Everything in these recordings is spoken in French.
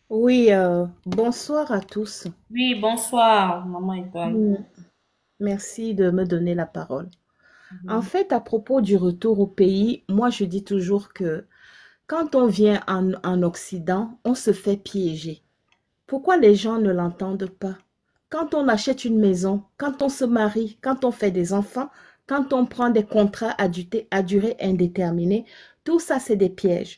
Oui, bonsoir à tous. Oui, bonsoir, maman étoile. Mm, Merci de me donner la parole. En Mhm. fait, à propos du retour au pays, moi je dis toujours que quand on vient en Occident, on se fait piéger. Pourquoi les gens ne l'entendent pas? Quand on achète une maison, quand on se marie, quand on fait des enfants, quand on prend des contrats à durée indéterminée, tout ça, c'est des pièges.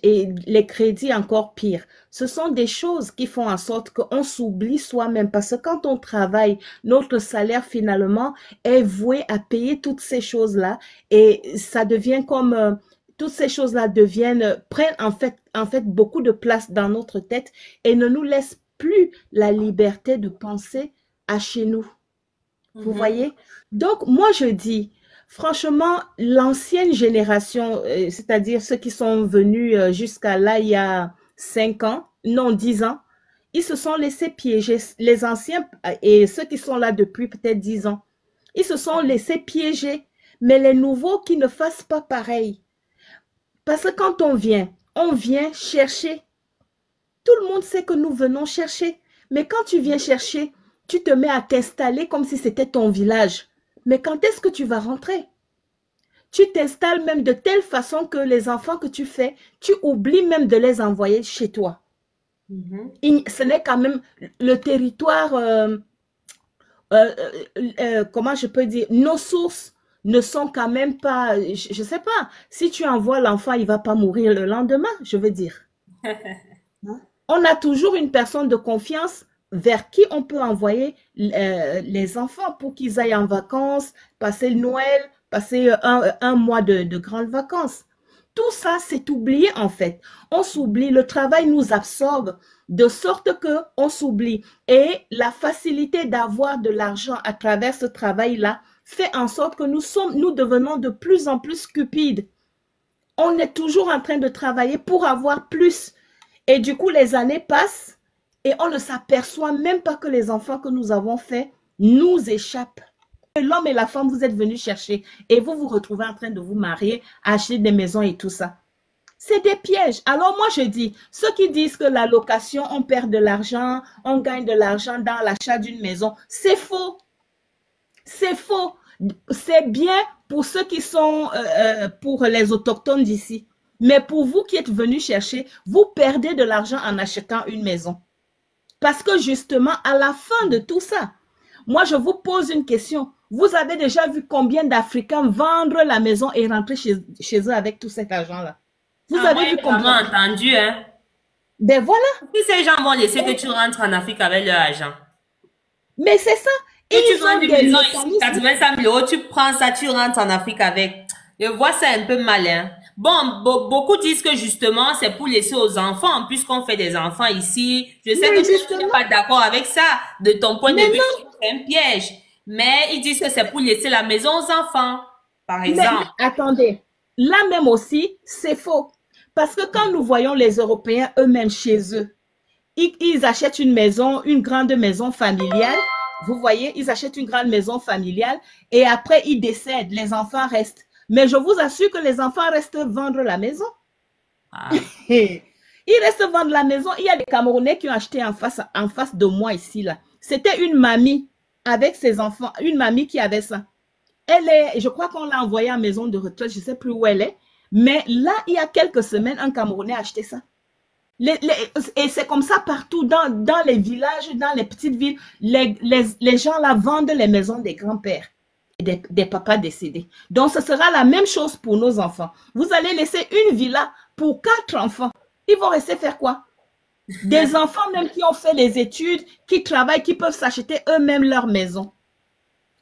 Et les crédits encore pire. Ce sont des choses qui font en sorte qu'on s'oublie soi-même parce que quand on travaille, notre salaire finalement est voué à payer toutes ces choses-là et ça devient comme toutes ces choses-là prennent en fait beaucoup de place dans notre tête et ne nous laissent plus la liberté de penser à chez nous. Vous Mhm. voyez? Donc, moi, je dis, franchement, l'ancienne génération, c'est-à-dire ceux qui sont venus jusqu'à là il y a 5 ans, non, 10 ans, ils se sont laissés piéger. Les anciens et ceux qui sont là depuis peut-être 10 ans, ils se sont laissés piéger. Mais les nouveaux qui ne fassent pas pareil. Parce que quand on vient chercher. Tout le monde sait que nous venons chercher. Mais quand tu viens chercher, tu te mets à t'installer comme si c'était ton village. Mais quand est-ce que tu vas rentrer? Tu t'installes même de telle façon que les enfants que tu fais, tu oublies même de les envoyer chez toi. Mhm. Ce n'est quand même le territoire, comment je peux dire, nos sources ne sont quand même pas, je ne sais pas, si tu envoies l'enfant, il ne va pas mourir le lendemain, je veux dire. On a toujours une personne de confiance vers qui on peut envoyer les enfants pour qu'ils aillent en vacances, passer le Noël, passer un mois de grandes vacances. Tout ça, c'est oublié en fait. On s'oublie, le travail nous absorbe de sorte que on s'oublie. Et la facilité d'avoir de l'argent à travers ce travail-là fait en sorte que nous devenons de plus en plus stupides. On est toujours en train de travailler pour avoir plus. Et du coup, les années passent et on ne s'aperçoit même pas que les enfants que nous avons faits nous échappent. L'homme et la femme, vous êtes venus chercher et vous vous retrouvez en train de vous marier, acheter des maisons et tout ça. C'est des pièges. Alors moi, je dis, ceux qui disent que la location, on perd de l'argent, on gagne de l'argent dans l'achat d'une maison, c'est faux. C'est faux. C'est bien pour ceux qui sont pour les autochtones d'ici. Mais pour vous qui êtes venus chercher, vous perdez de l'argent en achetant une maison. Parce que justement, à la fin de tout ça, moi, je vous pose une question. Vous avez déjà vu combien d'Africains vendre la maison et rentrer chez eux avec tout cet argent-là? Vous Ah, moi, avez vu j'ai combien? jamais entendu, hein. Ben voilà. Si ces gens vont laisser que tu rentres en Afrique avec leur argent. Mais c'est ça. Que tu Ils vends ont une des maison ici, mécanismes. 85 000 euros, tu prends ça, tu rentres en Afrique avec. Je vois ça un peu malin. Bon, beaucoup disent que justement, c'est pour laisser aux enfants, puisqu'on fait des enfants ici. Je sais que Mais toi, tu n'es justement, pas d'accord avec ça. De ton point de mais vue, non. c'est un piège. Mais ils disent que c'est pour laisser la maison aux enfants, par Mais exemple. attendez, là même aussi, c'est faux. Parce que quand nous voyons les Européens eux-mêmes chez eux, ils achètent une maison, une grande maison familiale. Vous voyez, ils achètent une grande maison familiale et après ils décèdent, les enfants restent. Mais je vous assure que les enfants restent vendre la maison. Ah. Ils restent vendre la maison. Il y a des Camerounais qui ont acheté en face de moi ici, là. C'était une mamie avec ses enfants, une mamie qui avait ça. Je crois qu'on l'a envoyée en maison de retraite, je ne sais plus où elle est. Mais là, il y a quelques semaines, un Camerounais a acheté ça. Et c'est comme ça partout, dans les villages, dans les petites villes. Les gens là vendent les maisons des grands-pères et des papas décédés. Donc, ce sera la même chose pour nos enfants. Vous allez laisser une villa pour 4 enfants. Ils vont rester faire quoi? Des enfants même qui ont fait les études, qui travaillent, qui peuvent s'acheter eux-mêmes leur maison.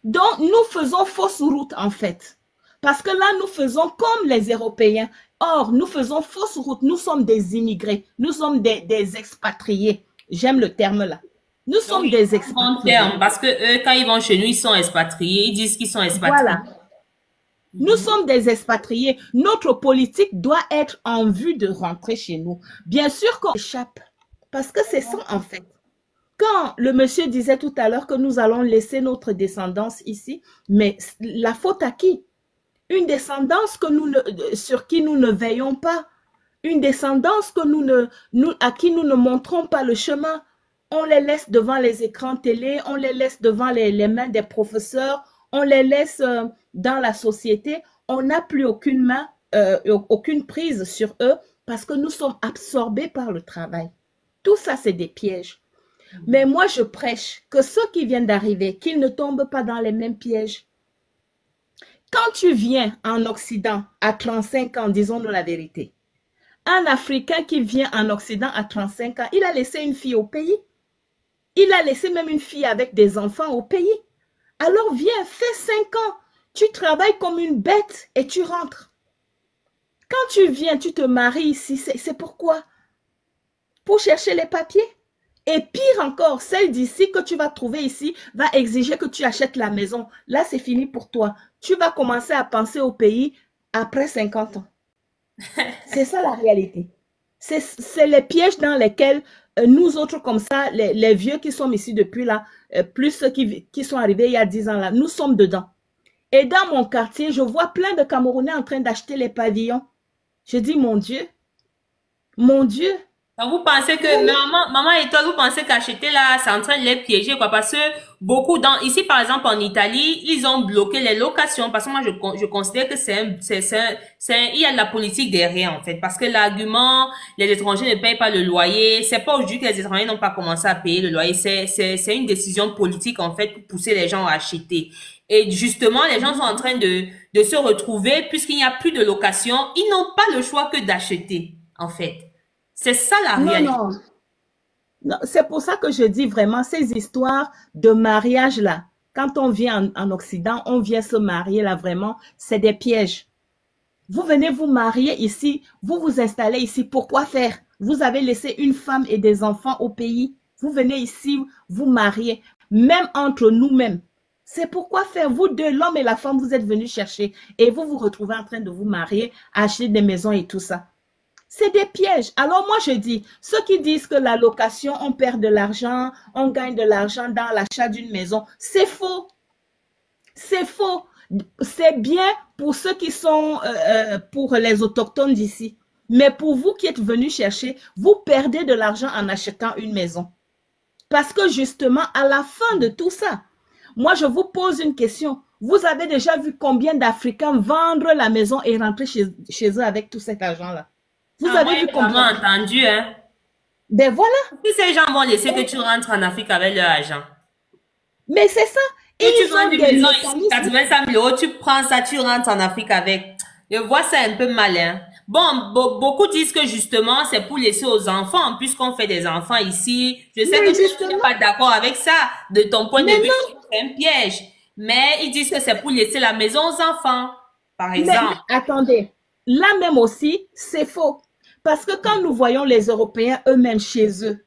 Donc, nous faisons fausse route, en fait. Parce que là, nous faisons comme les Européens. Or, nous faisons fausse route. Nous sommes des immigrés. Nous sommes des expatriés. J'aime le terme là. Nous Donc, sommes il des un bon terme, expatriés. parce que eux, quand ils vont chez nous, ils sont expatriés. Ils disent qu'ils sont expatriés. Voilà. Nous Mhm. sommes des expatriés. Notre politique doit être en vue de rentrer chez nous. Bien sûr qu'on échappe. Parce que c'est ça, en fait. Quand le monsieur disait tout à l'heure que nous allons laisser notre descendance ici, mais la faute à qui? Une descendance sur qui nous ne veillons pas. une descendance que à qui nous ne montrons pas le chemin. On les laisse devant les écrans télé, on les laisse devant les mains des professeurs, on les laisse dans la société. On n'a plus aucune prise sur eux parce que nous sommes absorbés par le travail. Tout ça, c'est des pièges. Mais moi, je prêche que ceux qui viennent d'arriver, qu'ils ne tombent pas dans les mêmes pièges. Quand tu viens en Occident à 35 ans, disons-nous la vérité, un Africain qui vient en Occident à 35 ans, il a laissé une fille au pays. Il a laissé même une fille avec des enfants au pays. Alors viens, fais 5 ans. Tu travailles comme une bête et tu rentres. Quand tu viens, tu te maries ici, c'est pourquoi? Pour chercher les papiers. Et pire encore, celle d'ici que tu vas trouver ici va exiger que tu achètes la maison. Là, c'est fini pour toi. Tu vas commencer à penser au pays après 50 ans. C'est ça la réalité. C'est les pièges dans lesquels nous autres comme ça, les vieux qui sommes ici depuis là, plus ceux qui sont arrivés il y a 10 ans là, nous sommes dedans. Et dans mon quartier, je vois plein de Camerounais en train d'acheter les pavillons. Je dis, mon Dieu. Donc, vous pensez que, maman et toi, vous pensez qu'acheter là, c'est en train de les piéger, quoi, parce que ici, par exemple, en Italie, ils ont bloqué les locations, parce que moi, je considère que il y a de la politique derrière, en fait, parce que l'argument, les étrangers ne payent pas le loyer, c'est pas aujourd'hui que les étrangers n'ont pas commencé à payer le loyer, c'est une décision politique, en fait, pour pousser les gens à acheter. Et justement, les gens sont en train de se retrouver, puisqu'il n'y a plus de location, ils n'ont pas le choix que d'acheter, en fait. C'est ça la réalité. Non, c'est pour ça que je dis vraiment ces histoires de mariage là. Quand on vient en Occident, on vient se marier là vraiment, c'est des pièges. Vous venez vous marier ici, vous vous installez ici, pourquoi faire? Vous avez laissé une femme et des enfants au pays. Vous venez ici, vous marier, même entre nous-mêmes. C'est pourquoi faire? Vous deux, l'homme et la femme, vous êtes venus chercher et vous vous retrouvez en train de vous marier, acheter des maisons et tout ça. C'est des pièges. Alors moi, je dis, ceux qui disent que la location, on perd de l'argent, on gagne de l'argent dans l'achat d'une maison, c'est faux. C'est faux. C'est bien pour ceux qui sont, pour les autochtones d'ici. Mais pour vous qui êtes venus chercher, vous perdez de l'argent en achetant une maison. Parce que justement, à la fin de tout ça, moi, je vous pose une question. Vous avez déjà vu combien d'Africains vendre la maison et rentrer chez eux avec tout cet argent-là? Vous avez vu combien? Entendu, hein? Ben voilà. Si ces gens vont laisser que tu rentres en Afrique avec leur argent. Mais c'est ça. Et tu vends une maison ici, 85 000 €, tu prends ça, tu rentres en Afrique avec. Je vois ça un peu malin. Bon, beaucoup disent que justement, c'est pour laisser aux enfants, puisqu'on fait des enfants ici. Je sais que tu n'es pas d'accord avec ça. De ton point de vue, c'est un piège. Mais ils disent que c'est pour laisser la maison aux enfants, par exemple. Mais attendez. Là même aussi, c'est faux. Parce que quand nous voyons les Européens eux-mêmes chez eux,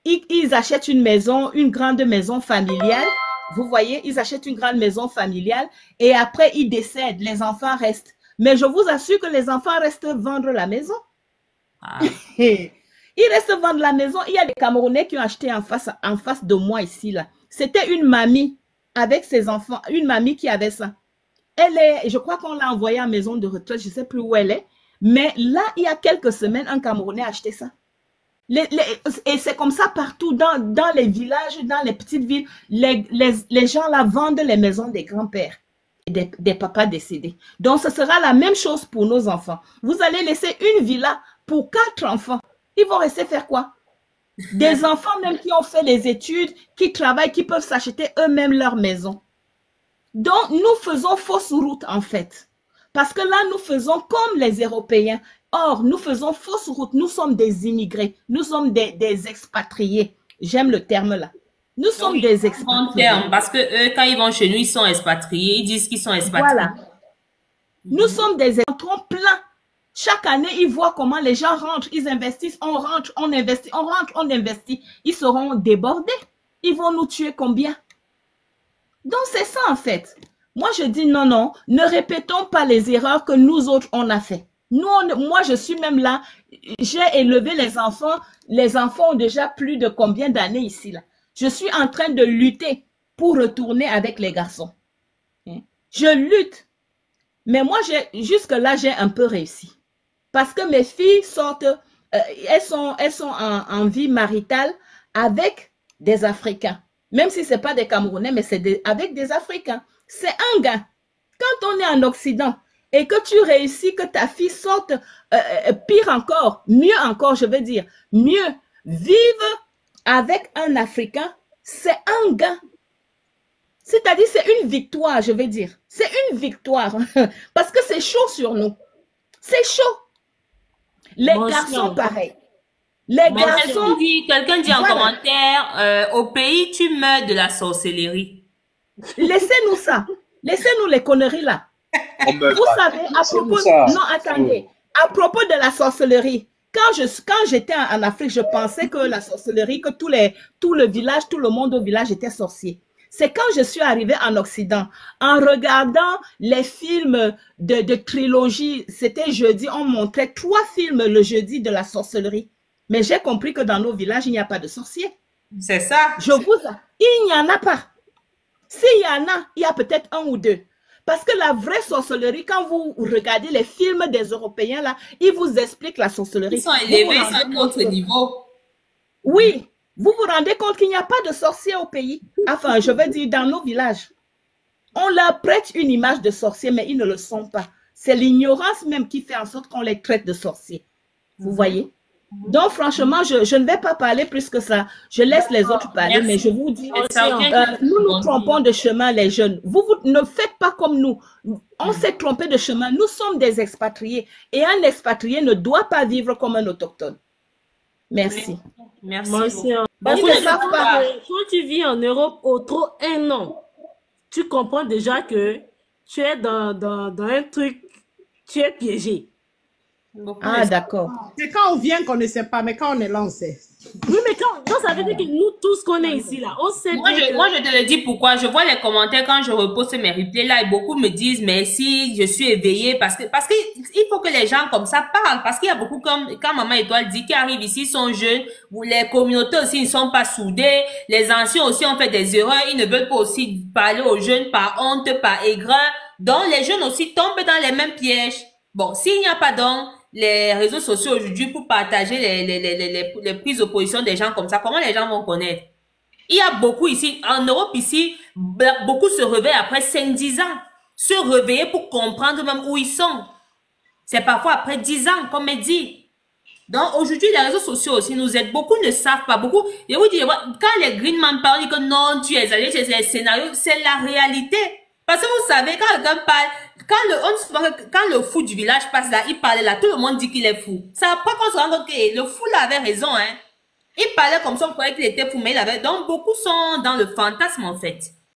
ils achètent une maison, une grande maison familiale. Vous voyez, ils achètent une grande maison familiale et après, ils décèdent. Les enfants restent. Mais je vous assure que les enfants restent vendre la maison. Ah. Ils restent vendre la maison. Il y a des Camerounais qui ont acheté en face de moi ici, là. C'était une mamie avec ses enfants, une mamie qui avait ça. Je crois qu'on l'a envoyée en maison de retraite, je ne sais plus où elle est. Mais là, il y a quelques semaines, un Camerounais a acheté ça. Et c'est comme ça partout, dans les villages, dans les petites villes. Les gens là vendent les maisons des grands-pères, des papas décédés. Donc, ce sera la même chose pour nos enfants. Vous allez laisser une villa pour 4 enfants. Ils vont rester faire quoi? Des enfants même qui ont fait les études, qui travaillent, qui peuvent s'acheter eux-mêmes leur maison. Donc, nous faisons fausse route en fait. Parce que là, nous faisons comme les Européens. Or, nous faisons fausse route. Nous sommes des immigrés. Nous sommes des expatriés. J'aime le terme là. Nous sommes des expatriés. Parce que eux, quand ils vont chez nous, ils sont expatriés. Ils disent qu'ils sont expatriés. Voilà. Nous sommes des expatriés pleins. Chaque année, ils voient comment les gens rentrent. Ils investissent. On rentre, on investit. On rentre, on investit. Ils seront débordés. Ils vont nous tuer combien? Donc, c'est ça en fait. Moi, je dis non, ne répétons pas les erreurs que nous autres, on a fait. Moi, je suis même là. J'ai élevé les enfants. Les enfants ont déjà plus de combien d'années ici, là. Je suis en train de lutter pour retourner avec les garçons. Je lutte. Mais moi, jusque-là, j'ai un peu réussi. Parce que mes filles sortent, elles sont en vie maritale avec des Africains. Même si ce n'est pas des Camerounais, mais c'est avec des Africains. C'est un gars. Quand on est en Occident et que tu réussis, que ta fille sorte, pire encore, mieux encore, je veux dire, mieux, vive avec un Africain, c'est un gars. C'est-à-dire, c'est une victoire, je veux dire. C'est une victoire. Parce que c'est chaud sur nous. C'est chaud. Les garçons, pareil. Les garçons... Quelqu'un dit en commentaire, au pays, tu meurs de la sorcellerie. Laissez-nous ça. Laissez-nous les conneries là. Vous savez, à propos... Non, attendez. À propos de la sorcellerie, quand j'étais en Afrique, je pensais que la sorcellerie, que tout le village, tout le monde au village était sorcier. C'est quand je suis arrivée en Occident, en regardant les films de trilogie, c'était jeudi, on montrait 3 films le jeudi de la sorcellerie. Mais j'ai compris que dans nos villages, il n'y a pas de sorciers. C'est ça. Il n'y en a pas. S'il y en a, il y a peut-être 1 ou 2. Parce que la vraie sorcellerie, quand vous regardez les films des Européens, là, ils vous expliquent la sorcellerie. Ils sont élevés à un autre niveau. Oui. Vous vous rendez compte qu'il n'y a pas de sorciers au pays? Enfin, je veux dire, dans nos villages. On leur prête une image de sorciers, mais ils ne le sont pas. C'est l'ignorance même qui fait en sorte qu'on les traite de sorciers. Vous voyez? Donc, franchement, je ne vais pas parler plus que ça. Je laisse les autres parler, mais je vous dis, nous nous trompons de chemin, les jeunes. Vous ne faites pas comme nous. On s'est trompé de chemin. Nous sommes des expatriés. Et un expatrié ne doit pas vivre comme un autochtone. Merci. Merci. Parce que quand tu vis en Europe au trop 1 an, tu comprends déjà que tu es dans un truc, tu es piégé. Ah, d'accord. C'est quand on vient qu'on ne sait pas, mais quand on est là, on sait. Oui, mais quand ça veut dire que nous tous qu'on est ici, là, on sait moi, je te le dis pourquoi. Je vois les commentaires quand je reposte mes replays là et beaucoup me disent merci, je suis éveillée parce que il faut que les gens comme ça parlent parce qu'il y a beaucoup comme quand Maman Étoile dit qui arrivent ici, ils sont jeunes, les communautés aussi ne sont pas soudées, les anciens aussi ont fait des erreurs, ils ne veulent pas aussi parler aux jeunes par honte, par aigreur. Donc les jeunes aussi tombent dans les mêmes pièges. Bon, s'il n'y a pas donc les réseaux sociaux aujourd'hui pour partager les prises de position des gens comme ça, comment les gens vont connaître? Il y a beaucoup ici, en Europe ici, beaucoup se réveillent après 5-10 ans. Se réveiller pour comprendre même où ils sont. C'est parfois après 10 ans, comme elle dit. Donc aujourd'hui, les réseaux sociaux aussi nous aident. Beaucoup ne savent pas. Beaucoup, et vous dites, quand les Greenman parlent, ils disent que non, tu es allé chez les scénarios, c'est la réalité. Parce que vous savez, quand quelqu'un parle, quand le fou du village passe là, il parlait là, tout le monde dit qu'il est fou. Ça après qu'on se rend compte que le fou là avait raison, hein. Il parlait comme ça, on croyait qu'il était fou, mais il avait, donc beaucoup sont dans le fantasme en fait.